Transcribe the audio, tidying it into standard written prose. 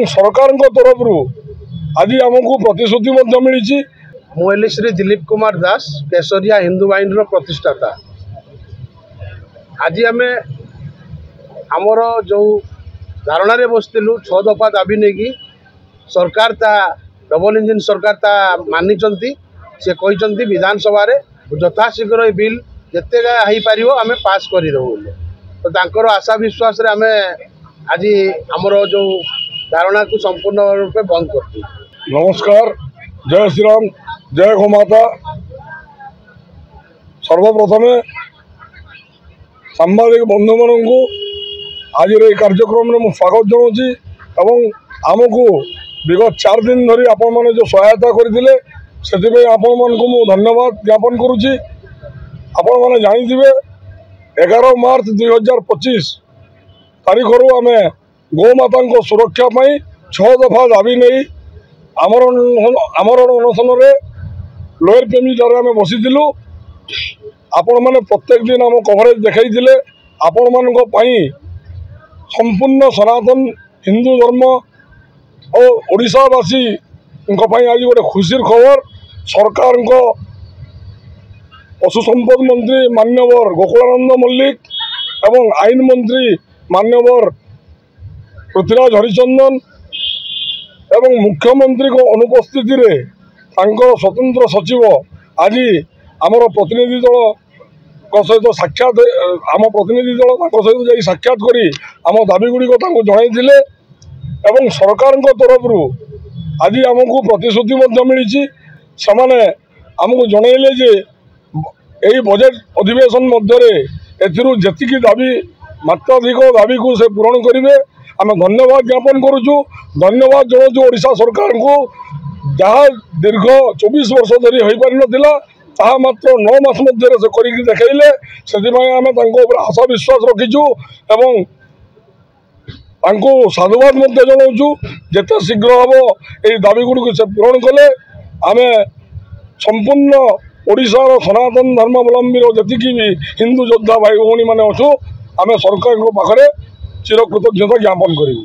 सरकार तरफ आज आमको प्रतिश्रुति मिली। मुझे श्री दिलीप कुमार दास केशरिया हिंदू बाहिनी प्रतिष्ठाता। आज आम आमर जो धारणा बसलु 6 दफा दाबी नहीं कि सरकार ता डबल इंजिन सरकार ता मानी से कहते विधानसभा यथाशीघ्र ये बिल जिते पार आम पास करदेबू। तो तांकर आशा विश्वास आम आज आमर जो धारणा को संपूर्ण रूपे बंद कर। नमस्कार, जय श्री राम, जय गोमाता। सर्वप्रथम सांबादिक बंधु मान आज कार्यक्रम में स्वागत जनाऊँगी एवं आमको विगत 4 दिन धरी आपण मैंने जो सहायता करते से आपण मानक धन्यवाद ज्ञापन करुच्ची। आपण मैंने जानी 11 मार्च 2025 तारीख रू आम गोमाता सुरक्षा 6 दफा दाबी नहीं आमरण अनशन लोयर पेमिटार आम बसीलु। आपण मैंने प्रत्येक दिन आम कवरेज देखते आपण मान संपूर्ण सनातन हिंदू धर्म और ओडिशावासी आज गोटे खुशी खबर सरकार पशु संपद मंत्री मान्यवर गोकुलानंद मल्लिक एवं आईन मंत्री मान्यवर पृथ्वीराज हरिचंदन एवं मुख्यमंत्री को अनुपस्थिति रे स्वतंत्र सचिव आज आमर प्रतिनिधि दल सहित साक्षात आम प्रतिनिधि दल सहित जा साक्षात करी आम दाबीगुड़िक जनईले एवं सरकार तरफ आज आमको प्रतिश्रुति मिली। से आमको जनइले जे यही बजेट अधिवेशन मध्य जी दाबी मात्राधिक दाबी को से पूरण करेंगे। आम धन्यवाद ज्ञापन करुचु, धन्यवाद जनाऊँ ओडिशा सरकार को जहाँ दीर्घ 24 वर्ष धरी हो पार नाला ता मात्र 9 मास मध्य से करके देखले से आम आशा विश्वास रखीचु एवं साधुवाद जनाऊँ। जिते शीघ्र हम ये दाबीगुड़ी से पूरण कले आम संपूर्ण ओडिशार सनातन धर्मावलंबी जी भी हिंदू योद्धा भाई भौणी मैंने अच्छु आम सरकार पाखे चिरकृतज्ञता ज्ञापन करूँ।